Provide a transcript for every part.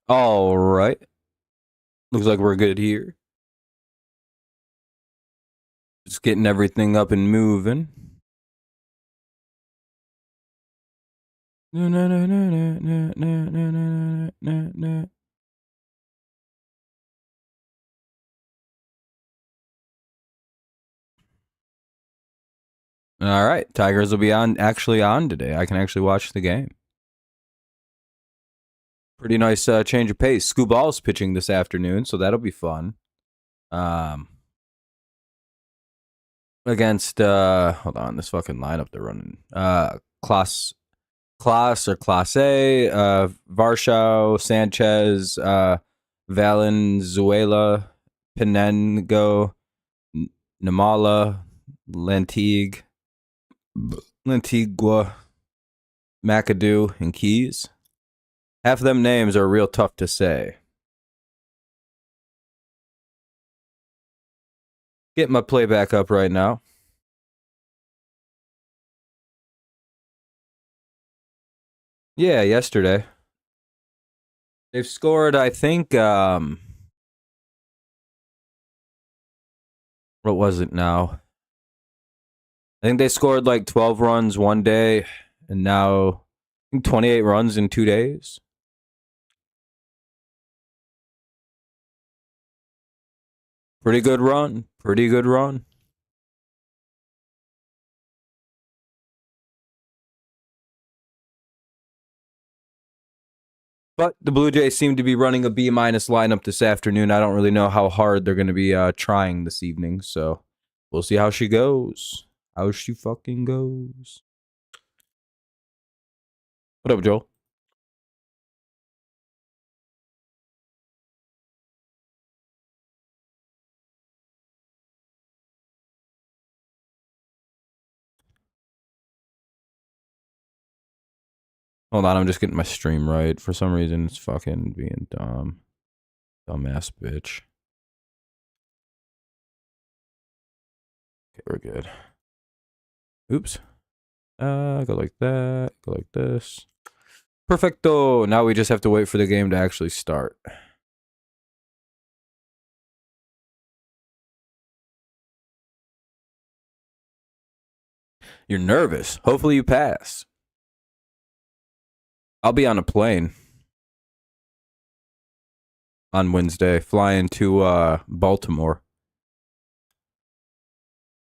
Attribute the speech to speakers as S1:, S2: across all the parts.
S1: All right. Looks like we're good here. Just getting everything up and moving. All right. Tigers will be actually on today. I can actually watch the game. Pretty nice change of pace. Scooball's pitching this afternoon, so that'll be fun. Against hold on, this fucking lineup they're running. Class or Class A, Varshao, Sanchez, Valenzuela, Penengo, Namala, Lantigua, McAdoo, and Keys. Half of them names are real tough to say. Get my playback up right now. Yeah, yesterday. They've scored, I think, what was it now? I think they scored like 12 runs one day, and now I think 28 runs in 2 days. Pretty good run. Pretty good run. But the Blue Jays seem to be running a B- lineup this afternoon. I don't really know how hard they're going to be trying this evening, so we'll see how she goes. How she fucking goes. What up, Joel? Hold on, I'm just getting my stream right. For some reason, it's fucking being dumb. Dumbass bitch. Okay, we're good. Oops. Go like that. Go like this. Perfecto. Now we just have to wait for the game to actually start. You're nervous. Hopefully you pass. I'll be on a plane on Wednesday, flying to Baltimore.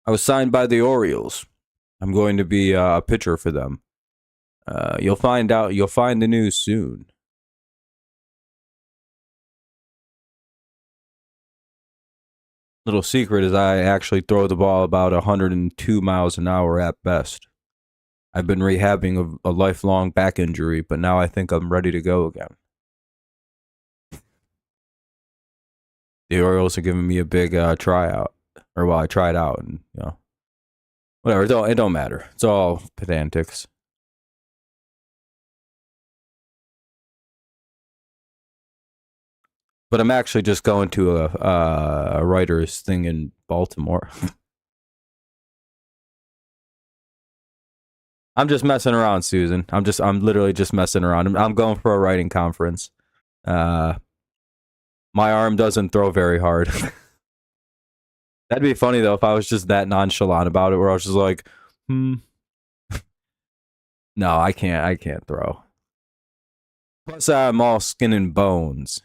S1: I was signed by the Orioles. I'm going to be a pitcher for them. You'll find out. You'll find the news soon. Little secret is I actually throw the ball about 102 miles an hour at best. I've been rehabbing a lifelong back injury, but now I think I'm ready to go again. The Orioles are giving me a big tryout, or well, I tried out, and whatever. It don't matter. It's all pedantics. But I'm actually just going to a writer's thing in Baltimore. I'm just messing around, Susan. I'm literally just messing around. I'm going for a writing conference. My arm doesn't throw very hard. That'd be funny though if I was just that nonchalant about it, where I was just like, No, I can't throw. Plus, I'm all skin and bones.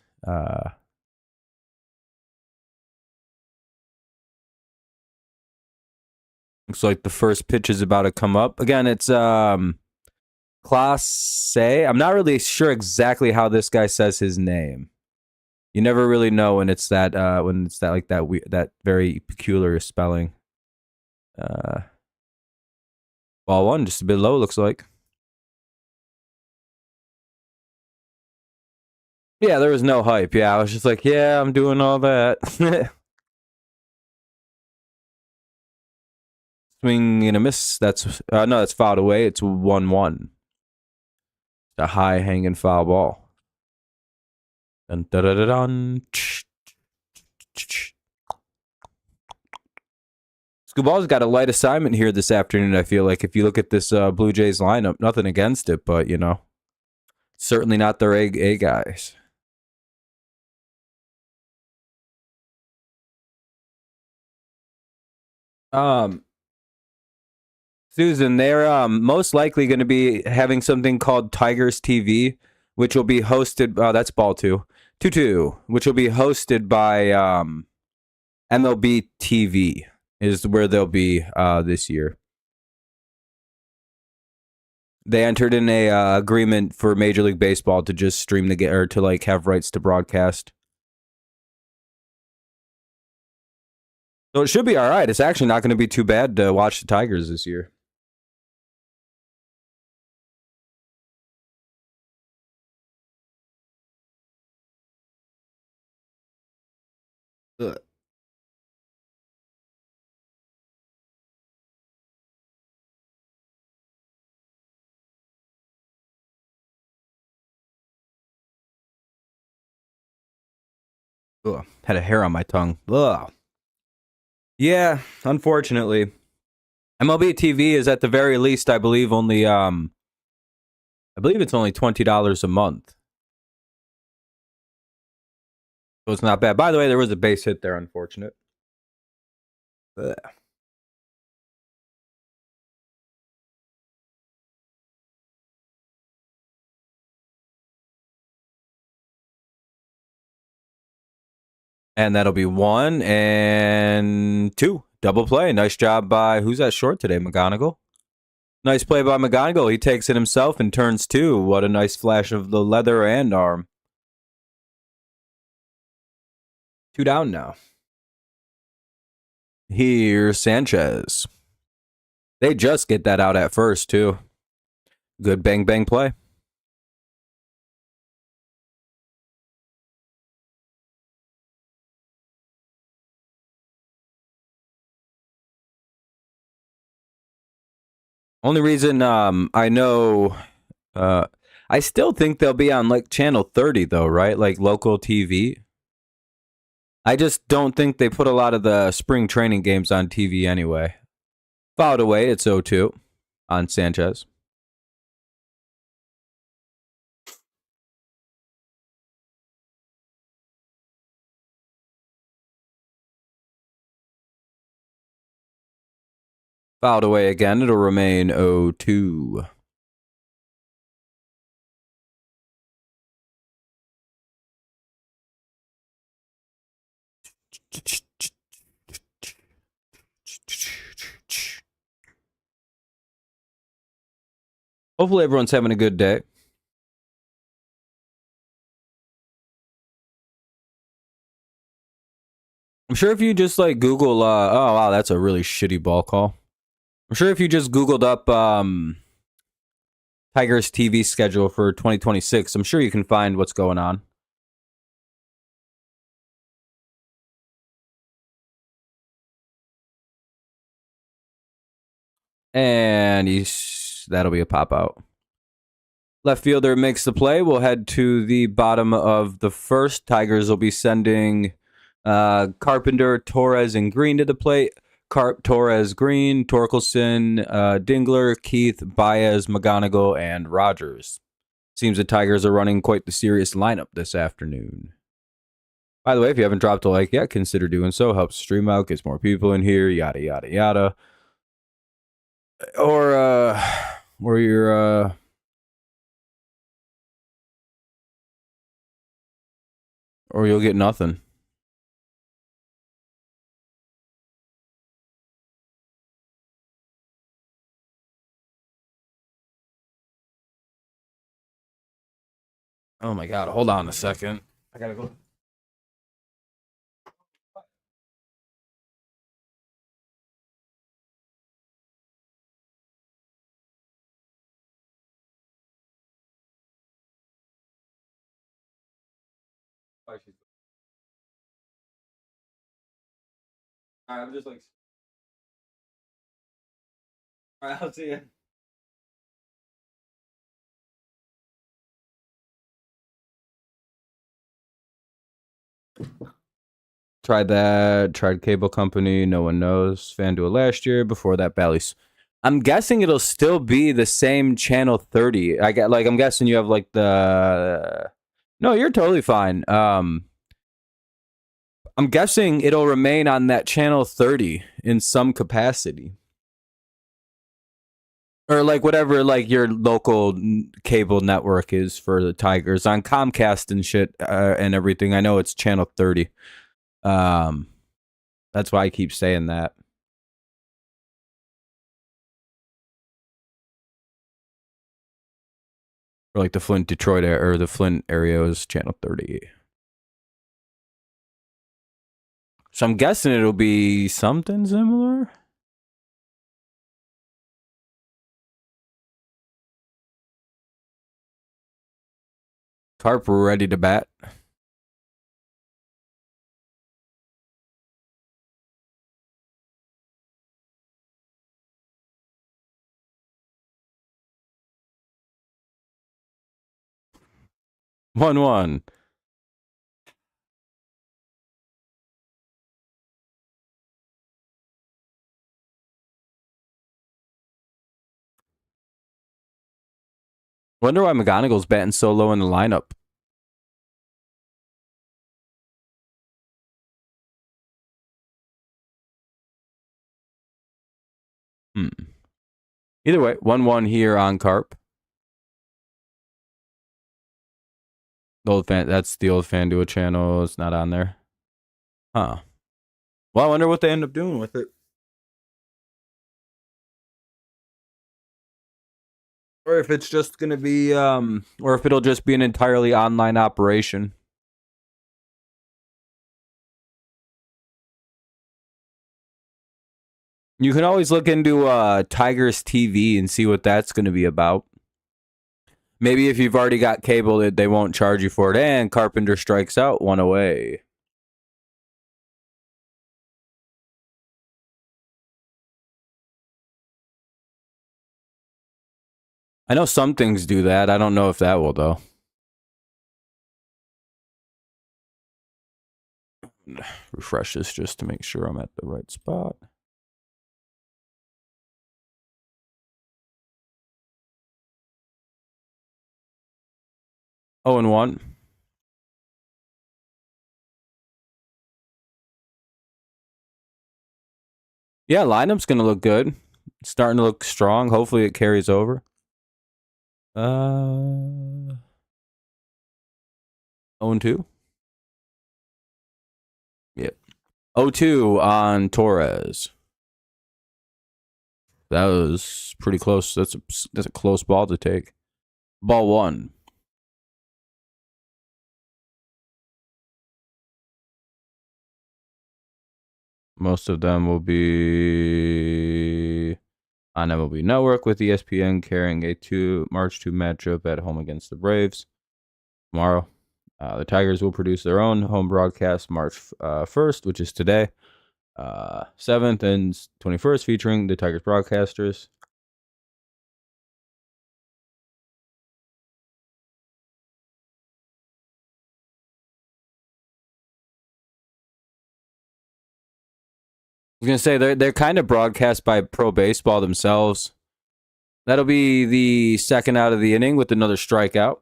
S1: Looks like the first pitch is about to come up. Again, it's Class A. I'm not really sure exactly how this guy says his name. You never really know when it's that like that very peculiar spelling. Ball one, just a bit low, looks like. Yeah, there was no hype. Yeah, I was just like, yeah, I'm doing all that. Swing and a miss. That's no, that's fouled away. It's 1-1. A high hanging foul ball. Dun, dun, dun, dun, dun. Scooball's got a light assignment here this afternoon, I feel like. If you look at this Blue Jays lineup, nothing against it, but, certainly not their A guys. Susan, they're most likely going to be having something called Tigers TV, which will be hosted. That's ball 2-2, which will be hosted by MLB TV. Is where they'll be this year. They entered in a agreement for Major League Baseball to just stream the game or to like have rights to broadcast. So it should be all right. It's actually not going to be too bad to watch the Tigers this year. Ugh. Ugh. Had a hair on my tongue. Ugh. Yeah, unfortunately. MLB TV is at the very least, I believe, only I believe it's only $20 a month. So it's not bad. By the way, there was a base hit there, unfortunate. Ugh. And that'll be 1-2. Double play. Nice job by who's that short today? McGonigal. Nice play by McGonigal. He takes it himself and turns 2. What a nice flash of the leather and arm. 2 down now. Here's Sanchez. They just get that out at first, too. Good bang bang play. Only reason I know I still think they'll be on like channel 30 though, right? Like local TV. I just don't think they put a lot of the spring training games on TV anyway. Fouled away, it's 0-2 on Sanchez. Fouled away again, it'll remain 0-2. Hopefully everyone's having a good day. I'm sure if you just like Google, oh wow, that's a really shitty ball call. I'm sure if you just Googled up Tigers TV schedule for 2026, I'm sure you can find what's going on. And that'll be a pop out. Left fielder makes the play. We'll head to the bottom of the first. Tigers will be sending Carpenter, Torres, and Green to the plate. Carp, Torres, Green, Torkelson, Dingler, Keith, Baez, McGonigal, and Rogers. Seems the Tigers are running quite the serious lineup this afternoon. By the way, if you haven't dropped a like yet, consider doing so. Helps stream out, gets more people in here, yada, yada, yada. Or you're... or you'll get nothing. Oh my god, hold on a second. I gotta go. I'm just like... Alright, I'll see you. Tried that. Tried cable company. No one knows. FanDuel last year. Before that, Bally's. I'm guessing it'll still be the same channel 30. I'm guessing you have like the... No, you're totally fine. I'm guessing it'll remain on that channel 30 in some capacity. Or like whatever like your local cable network is for the Tigers on Comcast and shit and everything. I know it's channel 30. That's why I keep saying that. Or like the Flint, Detroit or the Flint area is channel 30. So I'm guessing it'll be something similar. Carp ready to bat. One. Wonder why McGonagall's batting so low in the lineup. Either way, 1-1 here on Carp. The old fan, that's the old FanDuel channel. It's not on there. Huh. Well, I wonder what they end up doing with it. Or if it's just going to be, or if it'll just be an entirely online operation. You can always look into Tigers TV and see what that's going to be about. Maybe if you've already got cable, they won't charge you for it. And Carpenter strikes out, one away. I know some things do that. I don't know if that will, though. Refresh this just to make sure I'm at the right spot. Oh, and 1. Yeah, lineup's going to look good. It's starting to look strong. Hopefully it carries over. 0-2. Yep. 0-2 on Torres. That was pretty close. That's a close ball to take. Ball 1. Most of them will be on MLB Network with ESPN carrying a March 2 matchup at home against the Braves tomorrow. The Tigers will produce their own home broadcast March 1st, which is today, 7th and 21st, featuring the Tigers broadcasters. I was gonna say they're kind of broadcast by Pro Baseball themselves. That'll be the second out of the inning with another strikeout.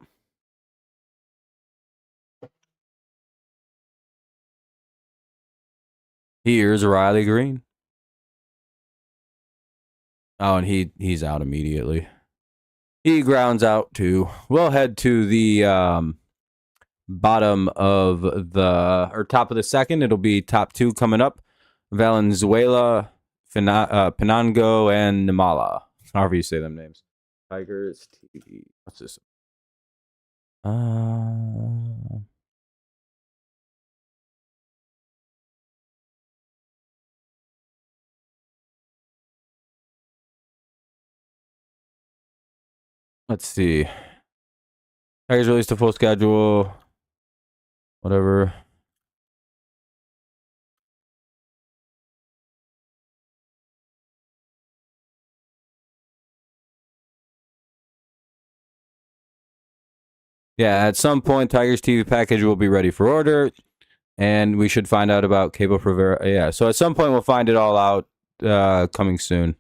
S1: Here's Riley Green. Oh, and he's out immediately. He grounds out too. We'll head to the bottom of the or top of the second. It'll be top 2 coming up. Valenzuela, Penango, and Nimala. However you say them names. Tigers TV. What's this? Let's see. Tigers released a full schedule. Whatever. Yeah, at some point, Tigers TV package will be ready for order, and we should find out about cable for yeah. So at some point, we'll find it all out. Coming soon.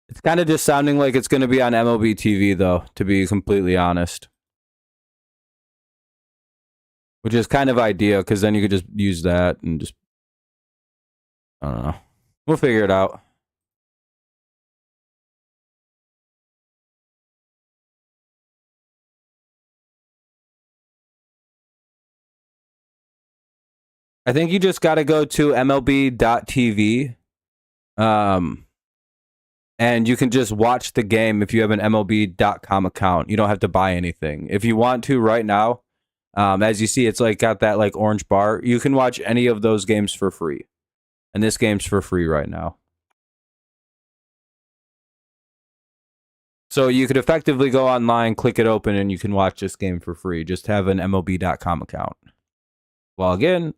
S1: It's kind of just sounding like it's going to be on MLB TV, though. To be completely honest, which is kind of ideal because then you could just use that and just, I don't know. We'll figure it out. I think you just got to go to MLB.tv. And you can just watch the game if you have an MLB.com account. You don't have to buy anything. If you want to right now, as you see, it's like got that like orange bar. You can watch any of those games for free. And this game's for free right now. So you could effectively go online, click it open, and you can watch this game for free. Just have an MLB.com account. Log in,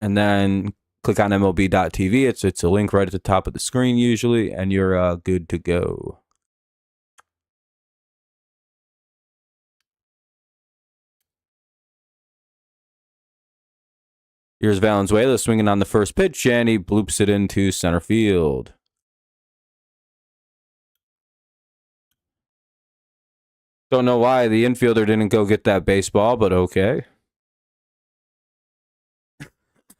S1: and then click on MLB.tv. It's a link right at the top of the screen usually, and you're good to go. Here's Valenzuela swinging on the first pitch, and he bloops it into center field. Don't know why the infielder didn't go get that baseball, but okay.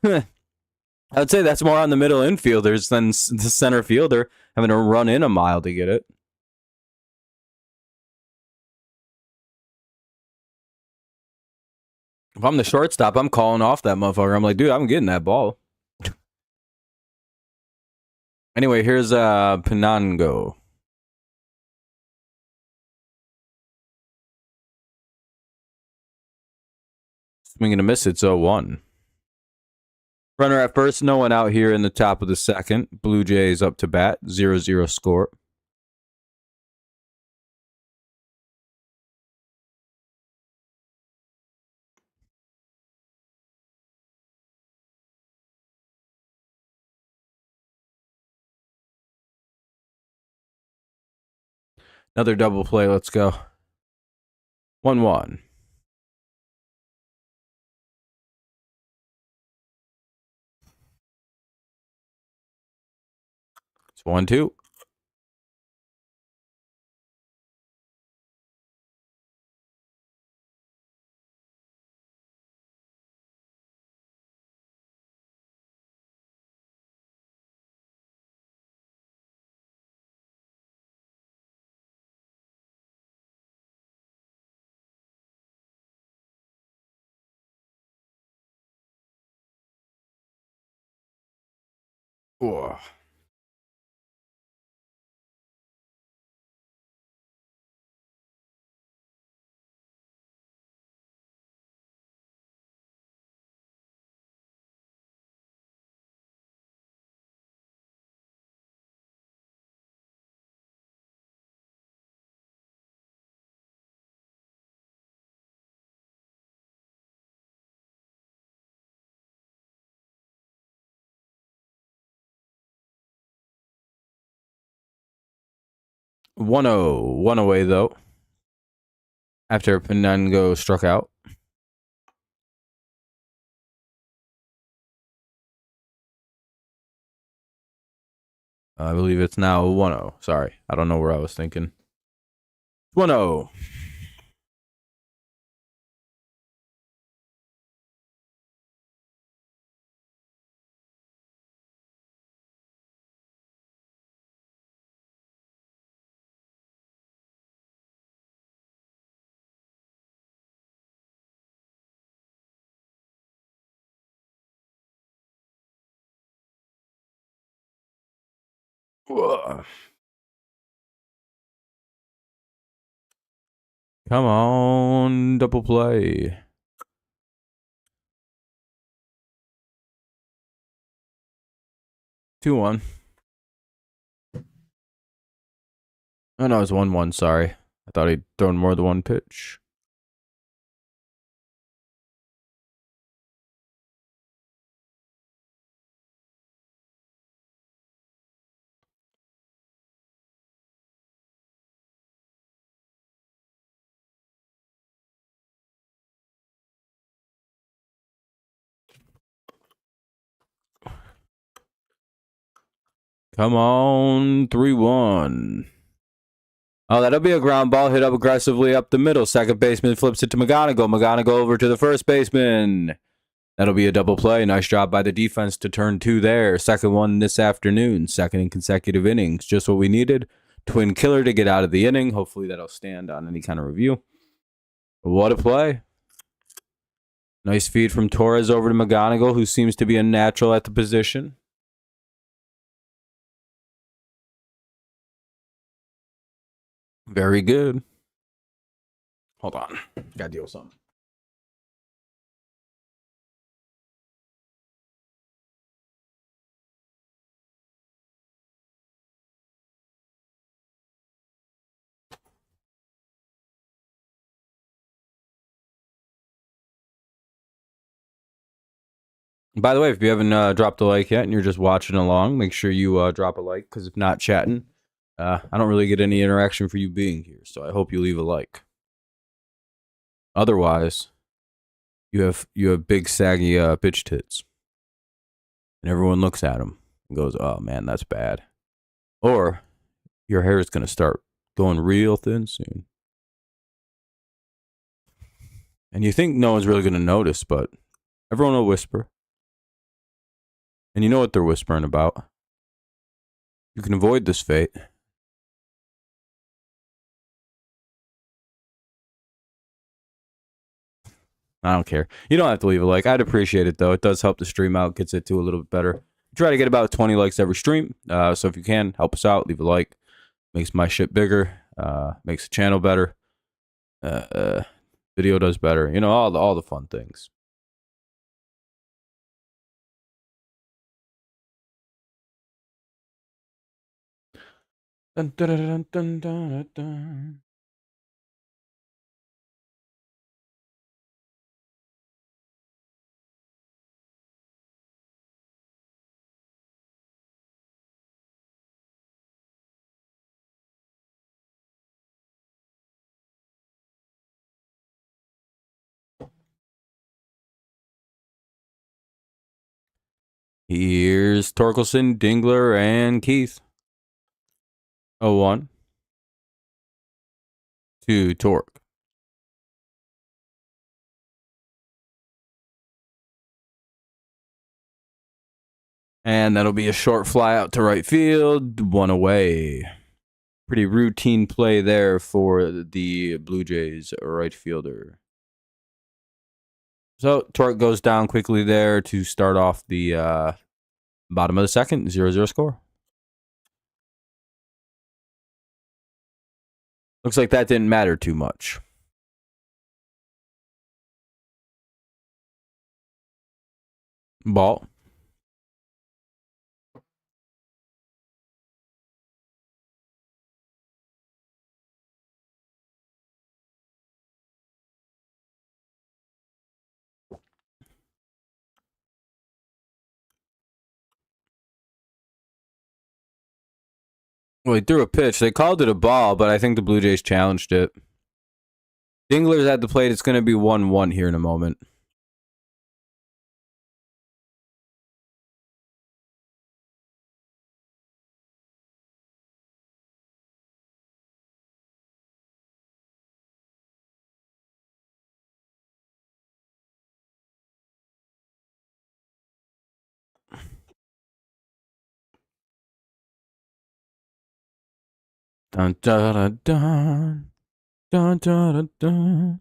S1: I'd say that's more on the middle infielders than the center fielder having to run in a mile to get it. If I'm the shortstop, I'm calling off that motherfucker. I'm like, dude, I'm getting that ball. Anyway, here's Penango. Swinging a miss, it's 0-1. Runner at first, no one out here in the top of the second. Blue Jays up to bat, 0-0 score. Another double play, let's go. 1-1. It's 1-2. Whoa. One away, though. After Penango struck out. I believe it's now 1-0. Sorry, I don't know where I was thinking. 1-0. Whoa. Come on, double play. 2-1. Oh no, it's 1-1. Sorry, I thought he'd thrown more than one pitch. Come on, 3-1. Oh, that'll be a ground ball hit up aggressively up the middle. Second baseman flips it to McGonigal. McGonigal over to the first baseman. That'll be a double play. Nice job by the defense to turn two there. Second one this afternoon. Second in consecutive innings. Just what we needed. Twin killer to get out of the inning. Hopefully that'll stand on any kind of review. What a play. Nice feed from Torres over to McGonigal, who seems to be a natural at the position. Very good. Hold on. Gotta deal with something. By the way, if you haven't dropped a like yet and you're just watching along, make sure you drop a like, because if not chatting, I don't really get any interaction for you being here. So I hope you leave a like. Otherwise, you have big saggy bitch tits, and everyone looks at them and goes, "Oh man, that's bad," or your hair is gonna start going real thin soon, and you think no one's really gonna notice, but everyone will whisper. And you know what they're whispering about. You can avoid this fate. I don't care. You don't have to leave a like. I'd appreciate it, though. It does help the stream out, gets it to a little bit better. Try to get about 20 likes every stream. So if you can, help us out. Leave a like. Makes my shit bigger. Makes the channel better. Video does better. You know, all the fun things. Dun, dun, dun, dun, dun, dun. Here's Torkelson, Dingler, and Keith. 0-1 to Torque. And that'll be a short fly out to right field. One away. Pretty routine play there for the Blue Jays right fielder. So Torque goes down quickly there to start off the bottom of the second. 0-0 score. Looks like that didn't matter too much. Ball. Well, he threw a pitch. They called it a ball, but I think the Blue Jays challenged it. Dingler's at the plate. It's going to be 1-1 here in a moment. Dun, dun, dun, dun, dun, dun, dun.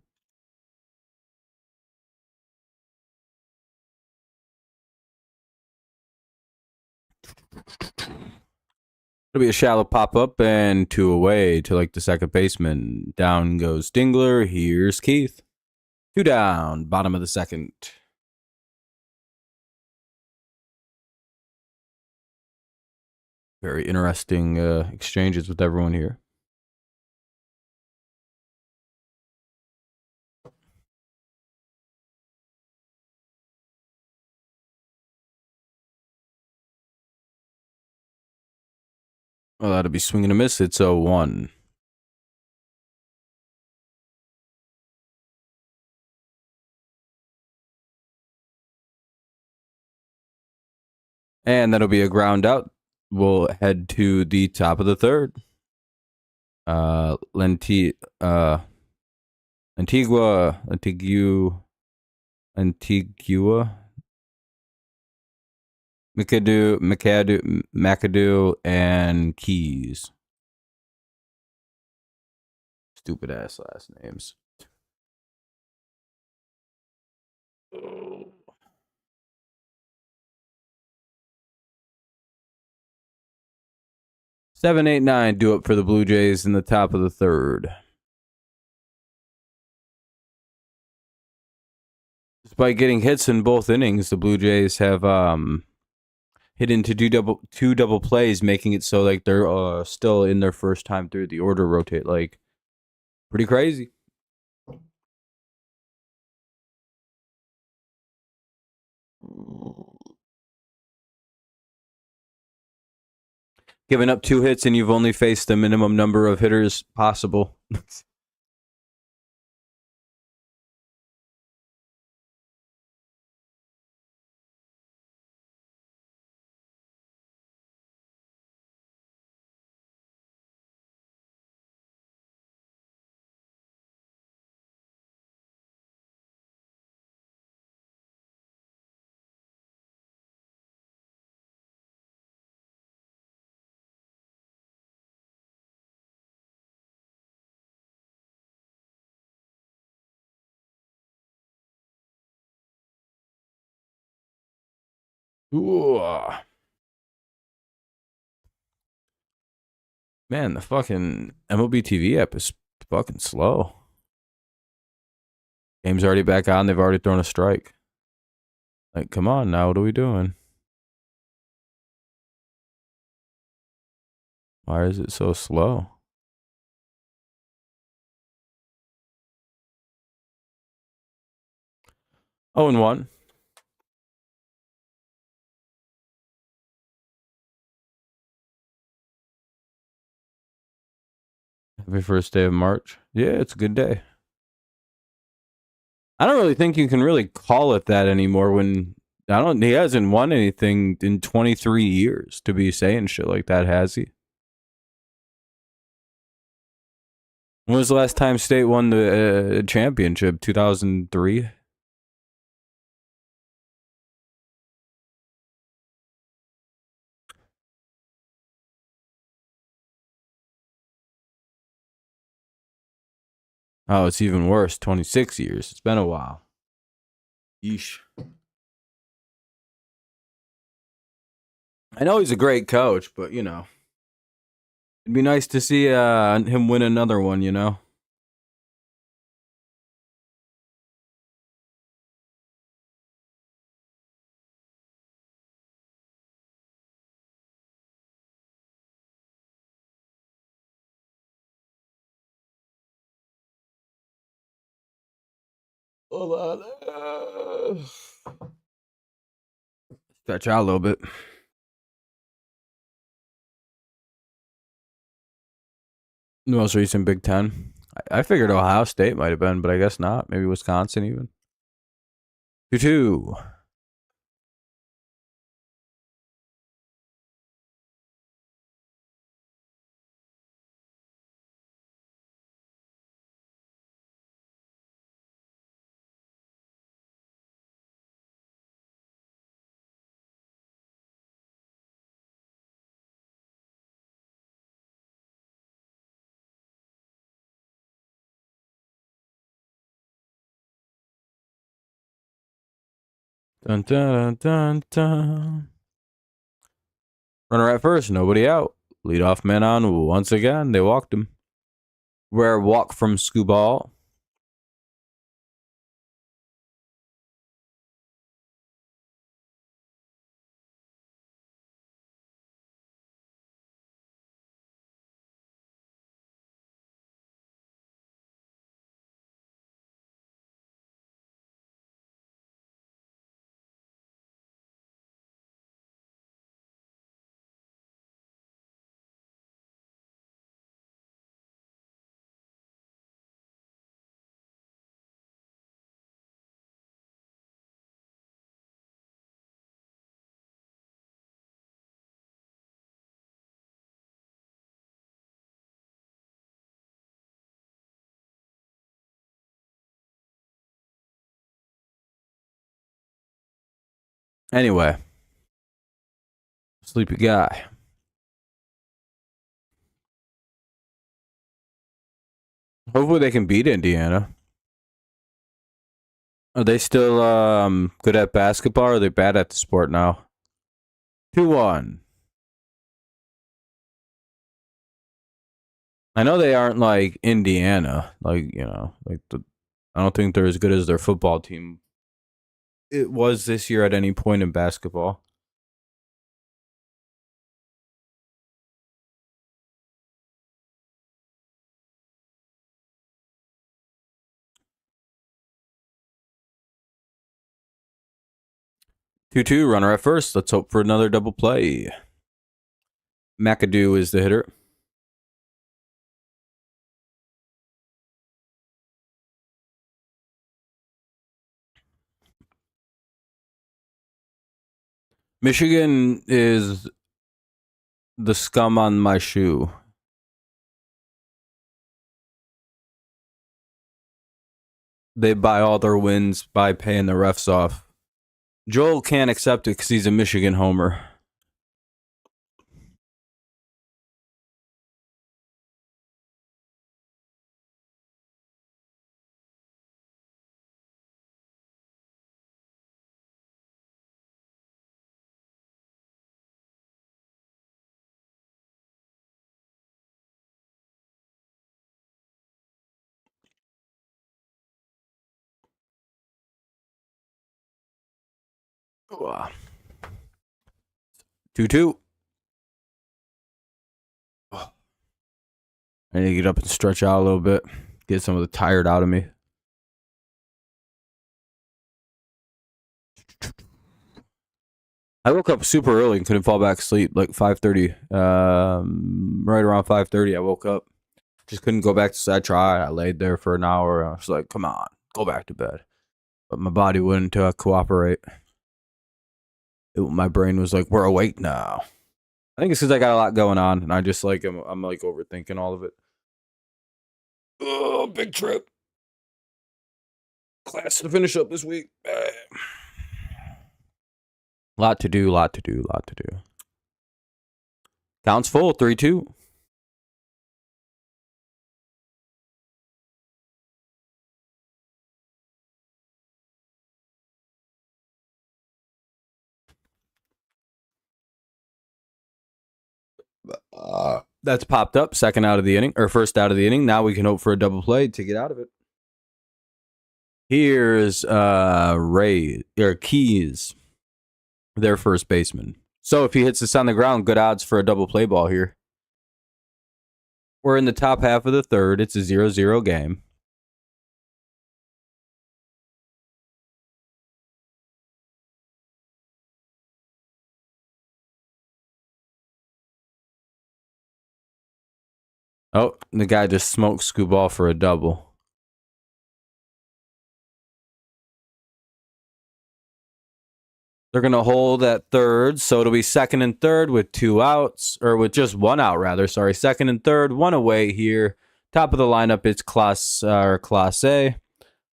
S1: It'll be a shallow pop up and 2 away to like the second baseman. Down goes Dingler. Here's Keith. 2 down, bottom of the second. Very interesting exchanges with everyone here. Well, that'll be swing and a miss. It's 0-1. And that'll be a ground out. We'll head to the top of the third. Lenti Antigua, Antigua, McAdoo, and Keys. Stupid ass last names. 7-8-9 do it for the Blue Jays in the top of the third. Despite getting hits in both innings, the Blue Jays have hit into two double plays, making it so like they're still in their first time through the order rotate. Like, pretty crazy. Giving up 2 hits and you've only faced the minimum number of hitters possible. Ooh. Man, the fucking MLB TV app is fucking slow. Game's already back on. They've already thrown a strike. Like, come on now. What are we doing? Why is it so slow? Oh, and 1. Happy first day of March. Yeah, it's a good day. I don't really think you can really call it that anymore when he hasn't won anything in 23 years to be saying shit like that, has he? When was the last time State won the championship? 2003? Oh, it's even worse. 26 years. It's been a while. Yeesh. I know he's a great coach, but, you know, it'd be nice to see him win another one, you know? Hold on. Stretch out a little bit. The most recent Big Ten. I figured Ohio State might have been, but I guess not. Maybe Wisconsin even. 2-2. Dun, dun, dun, dun. Runner at first, nobody out. Leadoff man on once again. They walked him. Rare walk from Scooball. Anyway, sleepy guy. Hopefully they can beat Indiana. Are they still good at basketball, or are they bad at the sport now? 2-1. I know they aren't like Indiana, like I don't think they're as good as their football team. It was this year at any point in basketball. Two runner at first. Let's hope for another double play. McAdoo is the hitter. Michigan is the scum on my shoe. They buy all their wins by paying the refs off. Joel can't accept it because he's a Michigan homer. Wow. 2-2. I need to get up and stretch out a little bit. Get some of the tired out of me. I woke up super early and couldn't fall back asleep, like 5:30. Right around 5:30, I woke up. Just couldn't go back to sleep. I tried. I laid there for an hour. I was like, come on, go back to bed. But my body wouldn't cooperate. My brain was like, we're awake now. I think it's because I got a lot going on, and I just like I'm like overthinking all of it. Oh, big trip. Class to finish up this week. Lot to do. Counts full. 3-2. That's popped up. Second out of the inning, or first out of the inning. Now we can hope for a double play to get out of it. Here's Ray or Keys, their first baseman. So if he hits this on the ground, good odds for a double play ball here. We're in the top half of the third. It's a 0-0 game. Oh, the guy just smoked Scoop ball for a double. They're going to hold at third, so it'll be second and third with 2 outs, or with just 1 out, rather. Sorry, second and third, 1 away here. Top of the lineup, it's Class A.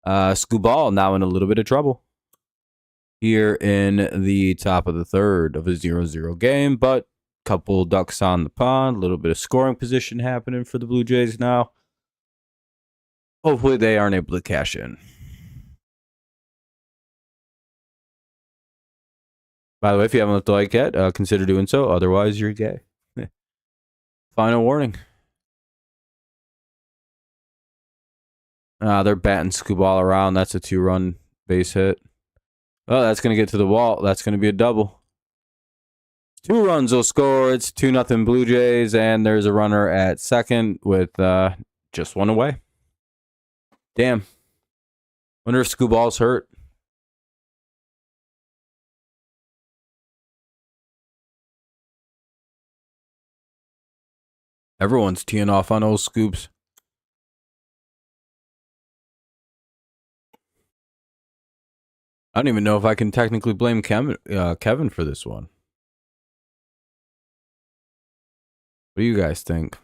S1: Scooball now in a little bit of trouble here in the top of the third of a 0-0 game, but couple ducks on the pond, a little bit of scoring position happening for the Blue Jays now. Hopefully they aren't able to cash in. By the way, if you haven't left a like yet, consider doing so. Otherwise, you're gay. Final warning. They're batting Scoop all around. That's a 2-run base hit. Oh, that's going to get to the wall. That's going to be a double. 2 runs will score. It's 2-0 Blue Jays, and there's a runner at second with just 1 away. Damn. Wonder if Scoop ball's hurt. Everyone's teeing off on old Scoops. I don't even know if I can technically blame Kevin for this one. What do you guys think?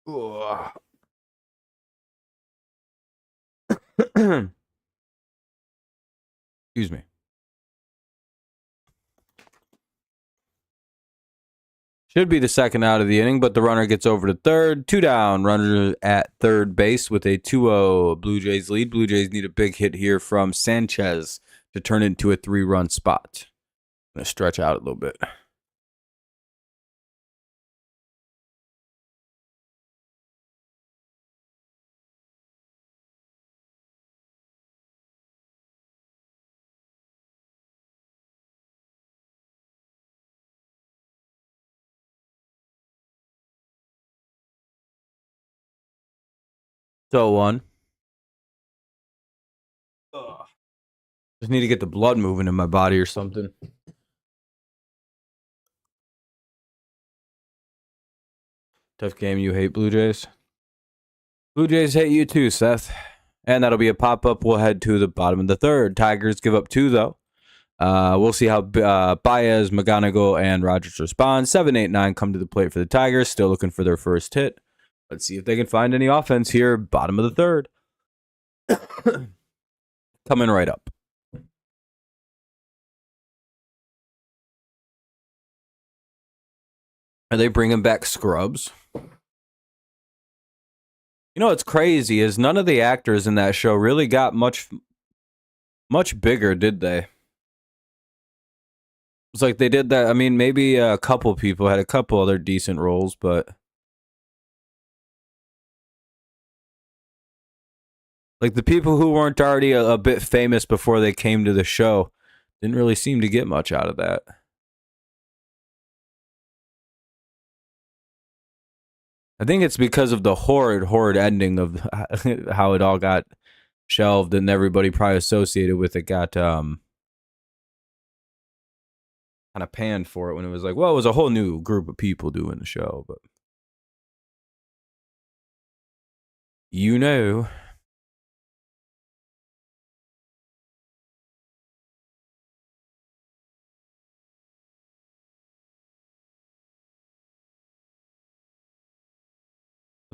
S1: Ugh. Excuse me. Should be the second out of the inning, but the runner gets over to third. 2 down. Runner at third base with a 2-0 Blue Jays lead. Blue Jays need a big hit here from Sanchez to turn it into a 3-run spot. I'm going to stretch out a little bit. So 1. Ugh. Just need to get the blood moving in my body or something. Tough game. You hate Blue Jays? Blue Jays hate you too, Seth. And that'll be a pop-up. We'll head to the bottom of the third. Tigers give up 2, though. We'll see how Baez, McGonigal, and Rogers respond. 7, 8, 9 come to the plate for the Tigers. Still looking for their first hit. Let's see if they can find any offense here. Bottom of the third. Coming right up. Are they bringing back Scrubs? You know what's crazy is none of the actors in that show really got much bigger, did they? It's like they did that. I mean, maybe a couple people had a couple other decent roles, but like the people who weren't already a bit famous before they came to the show didn't really seem to get much out of that. I think it's because of the horrid ending of how it all got shelved and everybody probably associated with it got kind of panned for it when it was like, well, it was a whole new group of people doing the show, but you know.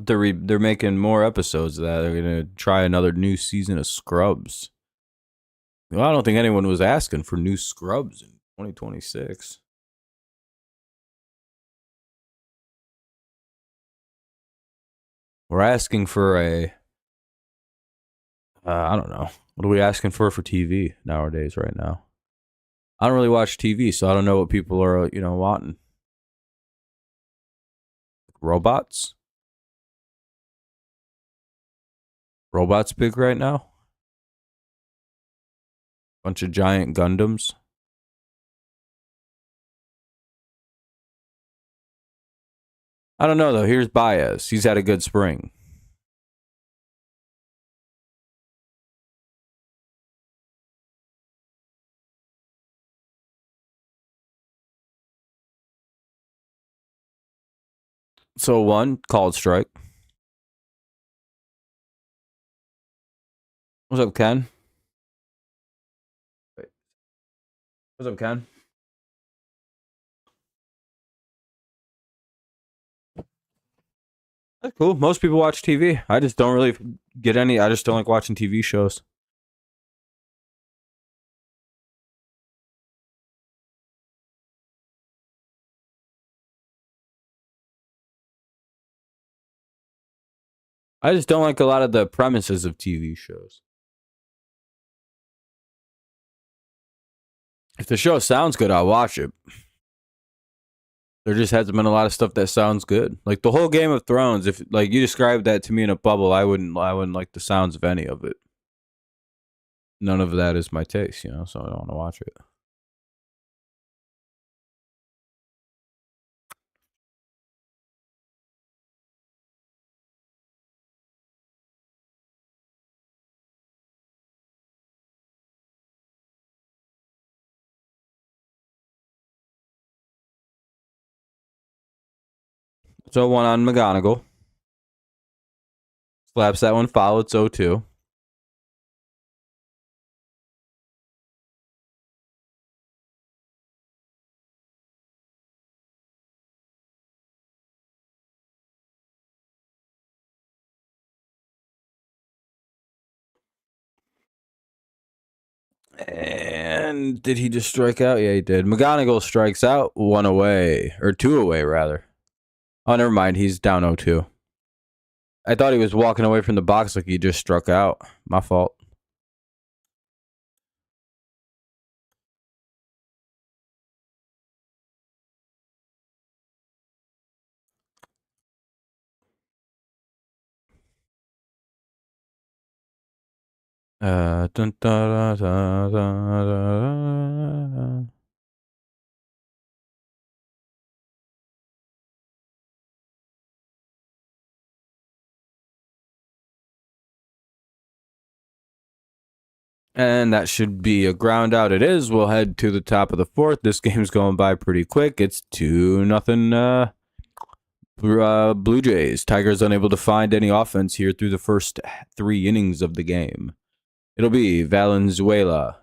S1: They're making more episodes of that. They're gonna try another new season of Scrubs. Well, I don't think anyone was asking for new Scrubs in 2026. We're asking for a I don't know. What are we asking for TV nowadays right now? I don't really watch TV, so I don't know what people are, wanting. Robots? Robots big right now? Bunch of giant Gundams? I don't know though. Here's Baez. He's had a good spring. So 1, called strike. What's up, Ken? What's up, Ken? That's cool. Most people watch TV. I just don't really get any. I just don't like watching TV shows. I just don't like a lot of the premises of TV shows. If the show sounds good, I'll watch it. There just hasn't been a lot of stuff that sounds good. Like the whole Game of Thrones, if like you described that to me in a bubble, I wouldn't like the sounds of any of it. None of that is my taste, so I don't want to watch it. So 1 on McGonigal. Slaps that one foul. It's 0-2. And did he just strike out? Yeah, he did. McGonigal strikes out, 1 away. Or 2 away, rather. Oh, never mind. He's down 0-2. I thought he was walking away from the box like he just struck out. My fault. Dun, da, da, da, da, da. And that should be a ground out. It is. We'll head to the top of the 4th. This game's going by pretty quick. It's 2-0 Blue Jays. Tigers unable to find any offense here through the first 3 innings of the game. It'll be Valenzuela,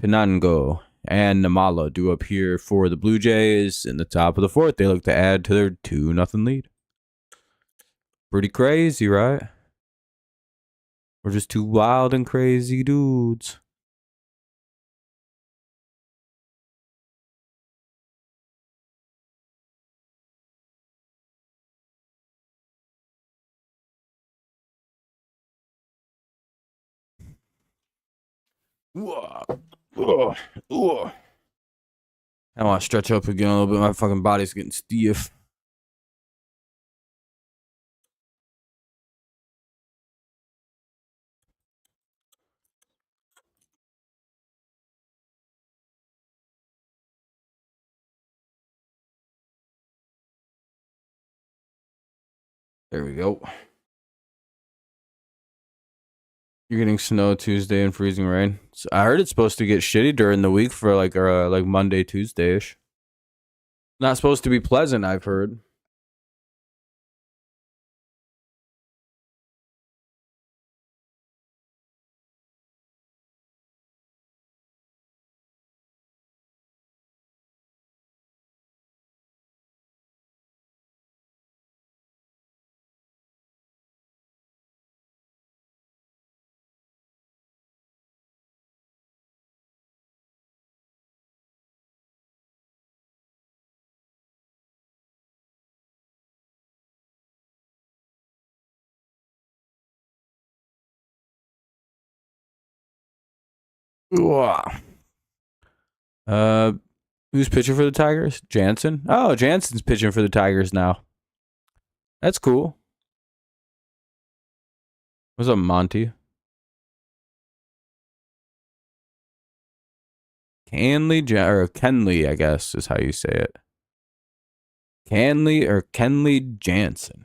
S1: Pinango, and Namala do up here for the Blue Jays. In the top of the 4th, they look to add to their 2-0 lead. Pretty crazy, right? We're just 2 wild and crazy dudes. I want to stretch up again a little bit. My fucking body's getting stiff. There we go. You're getting snow Tuesday and freezing rain. So I heard it's supposed to get shitty during the week for like Monday, Tuesday-ish. Not supposed to be pleasant, I've heard. Uh, who's pitching for the Tigers? Jansen. Oh, Jansen's pitching for the Tigers now. That's cool. What's up, Monty? Kenley, I guess is how you say it. Kenley Jansen.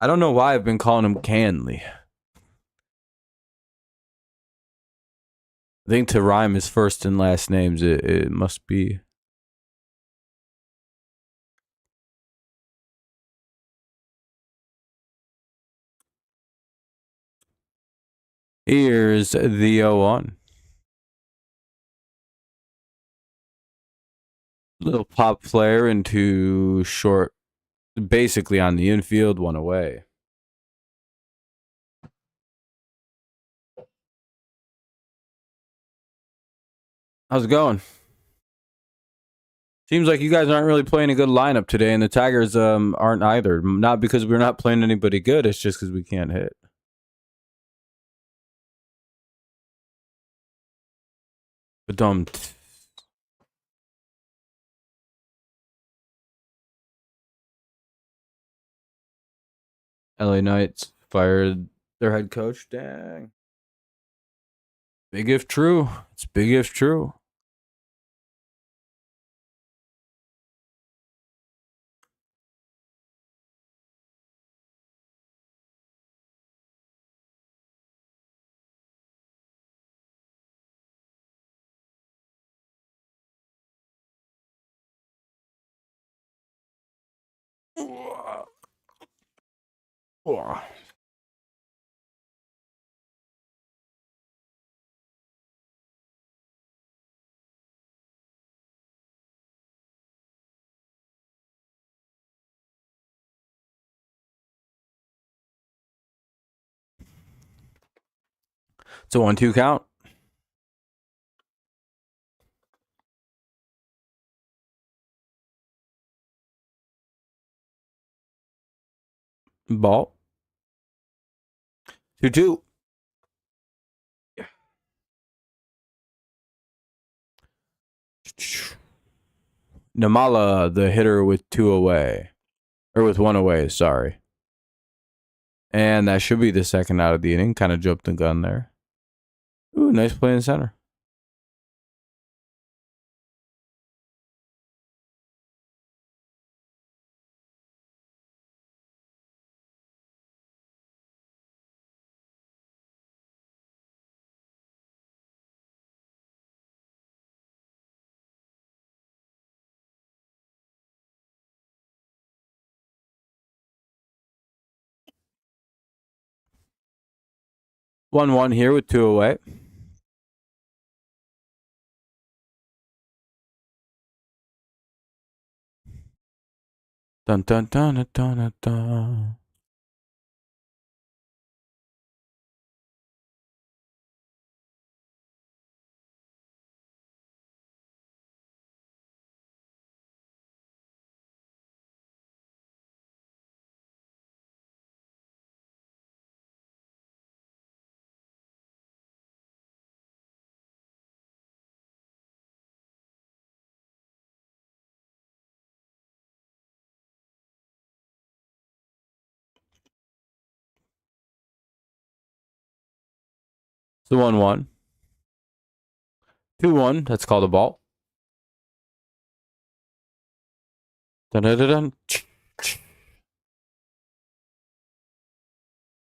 S1: I don't know why I've been calling him Canley. I think to rhyme his first and last names, it must be. Here's the 0-1. Little pop flare into short, basically on the infield, 1 away. How's it going? Seems like you guys aren't really playing a good lineup today, and the Tigers aren't either. Not because we're not playing anybody good, it's just because we can't hit. But LA Knights fired their head coach. Dang. Big if true. It's big if true. It's a 1-2 count. Ball. 2-2. Namala, the hitter with 2 away. Or with 1 away, sorry. And that should be the second out of the inning. Kind of jumped the gun there. Ooh, nice play in center. One here with 2 away. Dun dun dun dun dun dun. It's the 1-1. 2-1. That's called a ball. Dun dun dun dun.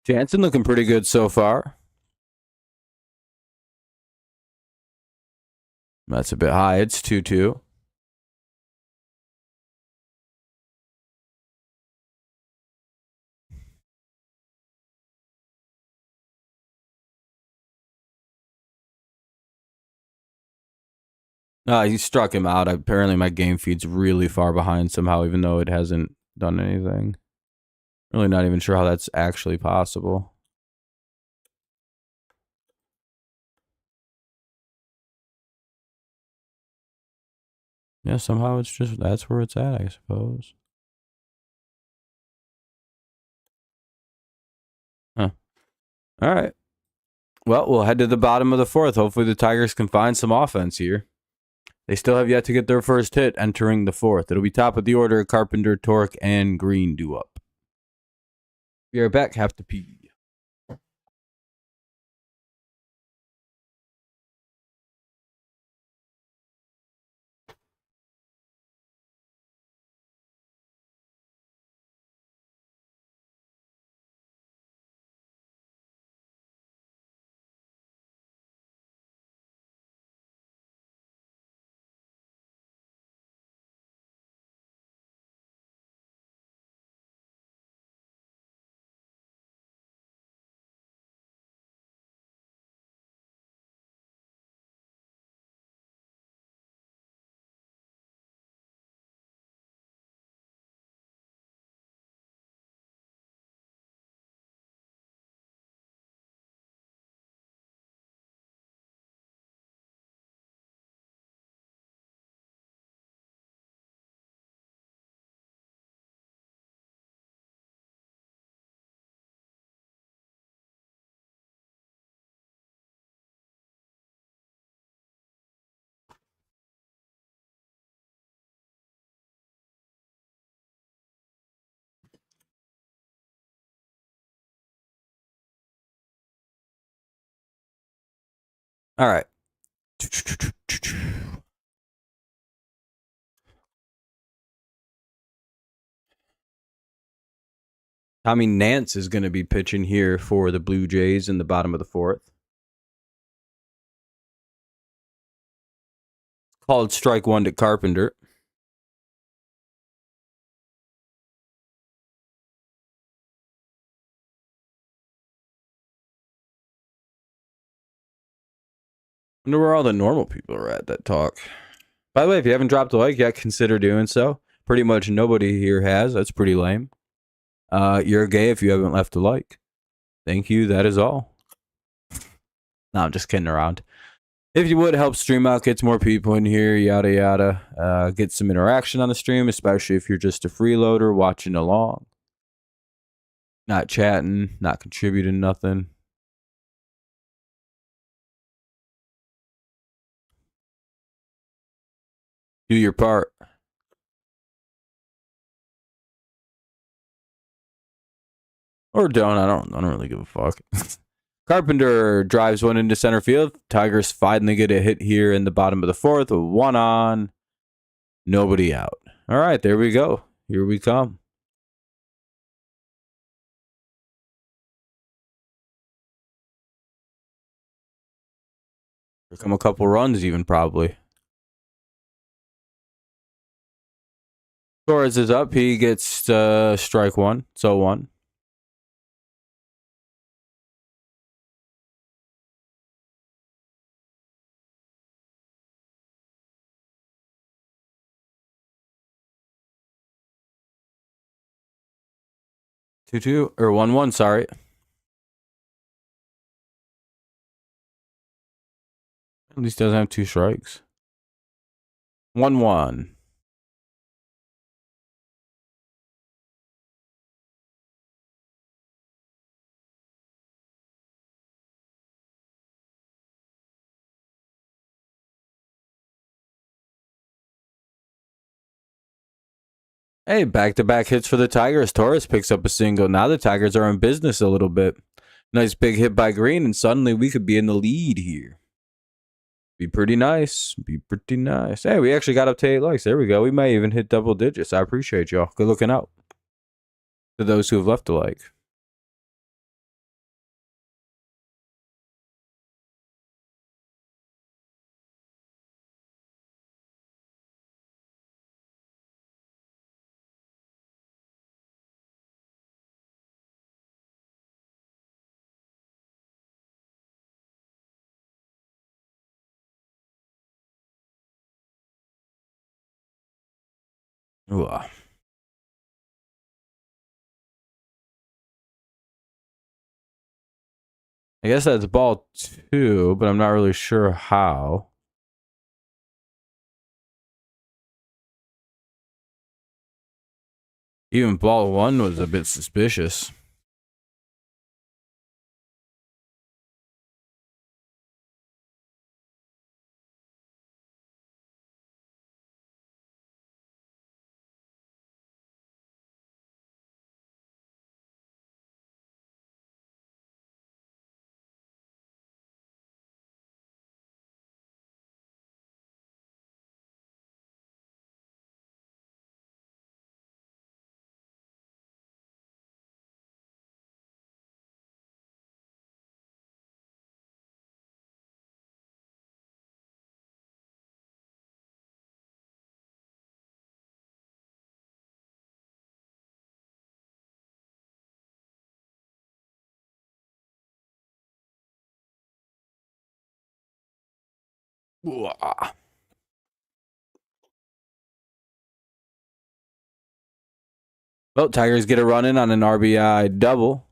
S1: Jansen looking pretty good so far. That's a bit high. It's 2-2. He struck him out. Apparently, my game feed's really far behind somehow, even though it hasn't done anything. Really not even sure how that's actually possible. Yeah, somehow it's just, that's where it's at, I suppose. Huh. All right. Well, we'll head to the bottom of the 4th. Hopefully the Tigers can find some offense here. They still have yet to get their first hit entering the 4th. It'll be top of the order. Carpenter, Torque, and Green due up. We are back. Have to pee. All right. Tommy Nance is going to be pitching here for the Blue Jays in the bottom of the 4th. Called strike 1 to Carpenter. I wonder where all the normal people are at that talk. By the way, if you haven't dropped a like yet, consider doing so. Pretty much nobody here has. That's pretty lame. You're gay if you haven't left a like. Thank you. That is all. No, I'm just kidding around. If you would help stream out, get more people in here, yada yada. Get some interaction on the stream, especially if you're just a freeloader watching along. Not chatting, not contributing nothing. Do your part. Or don't. I don't really give a fuck. Carpenter drives one into center field. Tigers finally get a hit here in the bottom of the fourth. 1 on. Nobody out. All right, there we go. Here we come. Here come a couple runs even, probably. Torres is up. He gets strike one. So 1. Two or 1-1. Sorry. At least doesn't have 2 strikes. 1-1. Hey, back-to-back hits for the Tigers. Torres picks up a single. Now the Tigers are in business a little bit. Nice big hit by Green, and suddenly we could be in the lead here. Be pretty nice. Be pretty nice. Hey, we actually got up to 8 likes. There we go. We may even hit double digits. I appreciate y'all. Good looking out. To those who have left a like. Ooh. I guess that's ball 2, but I'm not really sure how. Even ball 1 was a bit suspicious. Ooh. Well, Tigers get a run in on an RBI double.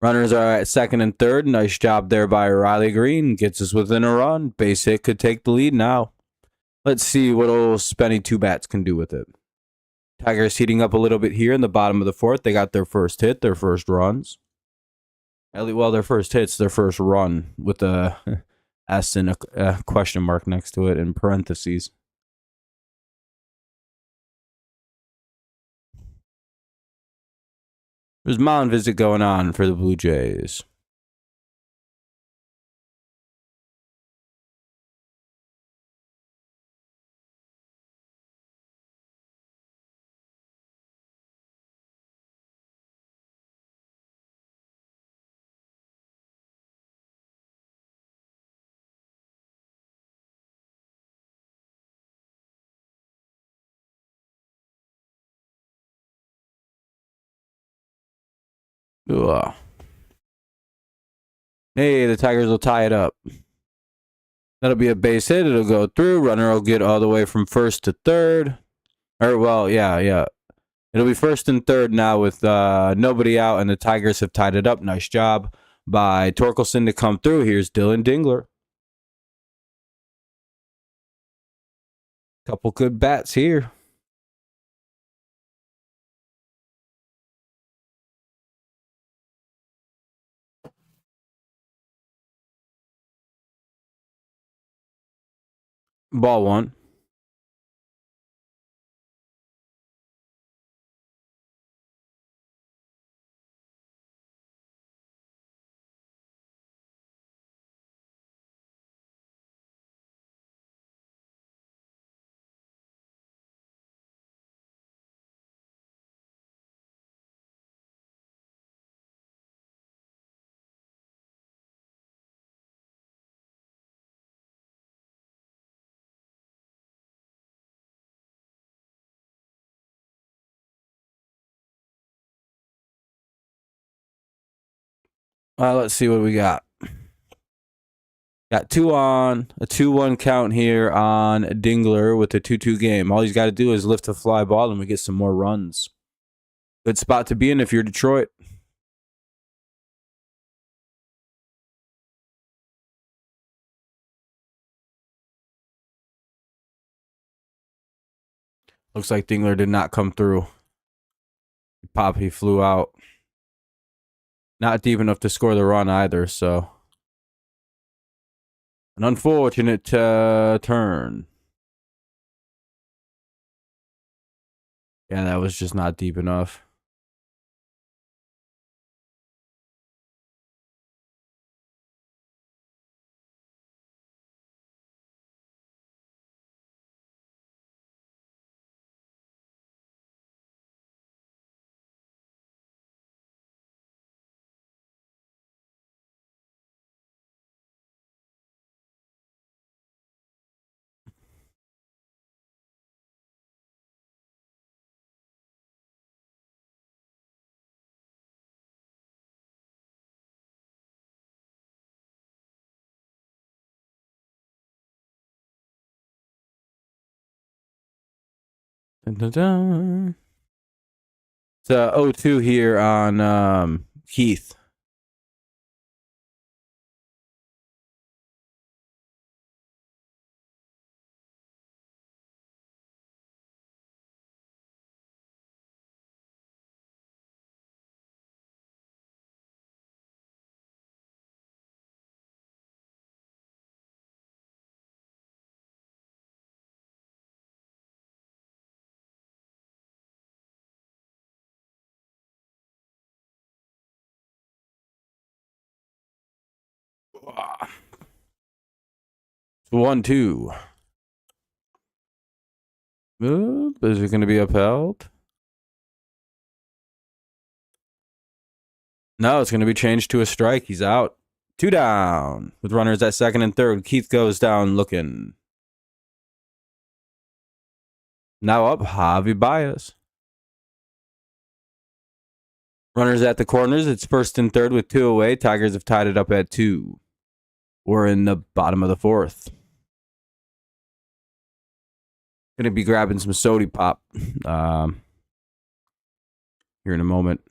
S1: Runners are at second and third. Nice job there by Riley Green. Gets us within a run. Base hit could take the lead now. Let's see what old Spenny Two Bats can do with it. Tigers heating up a little bit here in the bottom of the fourth. They got their first hit, their first runs. Well, their first hit's their first run with a S and a question mark next to it in parentheses. There's mound visit going on for the Blue Jays. Ugh. Hey, the Tigers will tie it up. That'll be a base hit. It'll go through. Runner will get all the way from first to third. Or, well, yeah. It'll be first and third now with nobody out, and the Tigers have tied it up. Nice job by Torkelson to come through. Here's Dylan Dingler. Couple good bats here. Ball one. Let's see what we got. Got 2 on, a 2-1 count here on Dingler with a 2-2 game. All he's got to do is lift a fly ball and we get some more runs. Good spot to be in if you're Detroit. Looks like Dingler did not come through. He flew out. Not deep enough to score the run either, so an unfortunate turn. Yeah, that was just not deep enough. Dun, dun, dun. It's 0-2 here on Heath. It's 1-2. Is it going to be upheld? No, it's going to be changed to a strike. He's out. 2 down with runners at second and third. Keith goes down looking. Now up, Javi Baez. Runners at the corners. It's first and third with 2 away. Tigers have tied it up at 2. We're in the bottom of the 4th. Gonna be grabbing some sody pop here in a moment.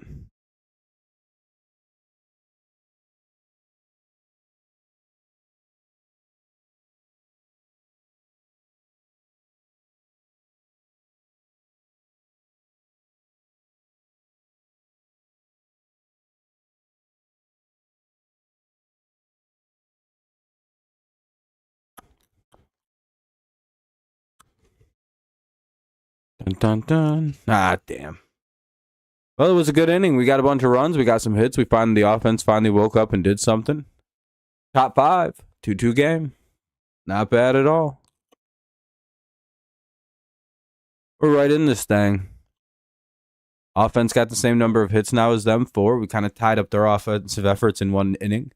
S1: Dun, dun, dun. Ah, damn. Well, it was a good inning. We got a bunch of runs. We got some hits. The offense finally woke up and did something. Top 5. 2-2 game. Not bad at all. We're right in this thing. Offense got the same number of hits now as them, 4. We kind of tied up their offensive efforts in 1 inning.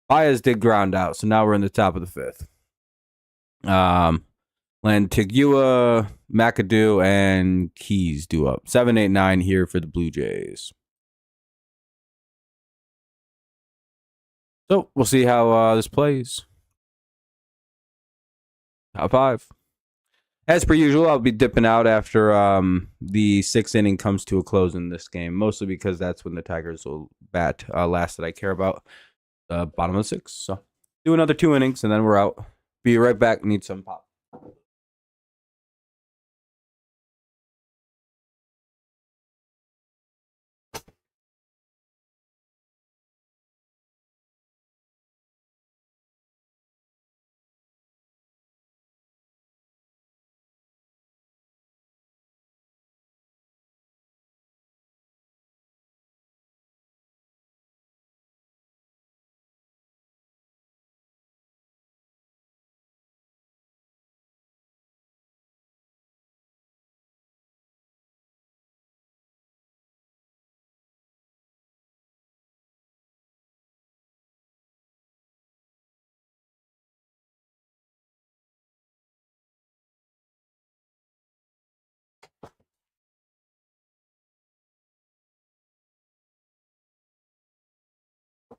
S1: Baez did ground out, so now we're in the top of the 5th. Lantigua, McAdoo, and Keys do up. 7, 8, 9 here for the Blue Jays. So we'll see how this plays. Top 5. As per usual, I'll be dipping out after the 6th inning comes to a close in this game, mostly because that's when the Tigers will bat last that I care about. bottom of the 6th. So do another 2 innings and then we're out. Be right back. Need some pop.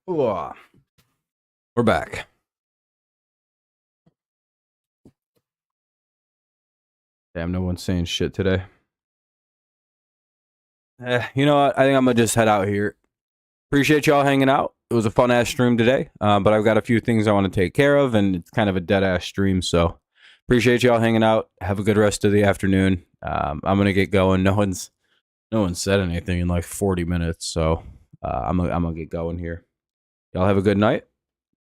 S1: Ooh, we're back. Damn, no one's saying shit today. You know what? I think I'm going to just head out here. Appreciate y'all hanging out. It was a fun ass stream today, but I've got a few things I want to take care of, and it's kind of a dead ass stream. So appreciate y'all hanging out. Have a good rest of the afternoon. I'm gonna get going. No one's said anything in like 40 minutes, so I'm gonna get going here. Y'all have a good night.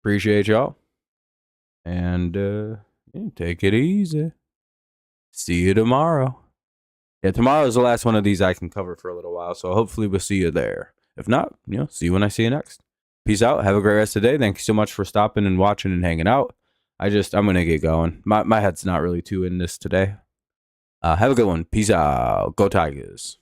S1: Appreciate y'all, and yeah, take it easy. See you tomorrow. Yeah, tomorrow is the last one of these I can cover for a little while, so hopefully we'll see you there. If not, see you when I see you next. Peace out. Have a great rest of the day. Thank you so much for stopping and watching and hanging out. I'm going to get going. My head's not really too in this today. Have a good one. Peace out. Go Tigers.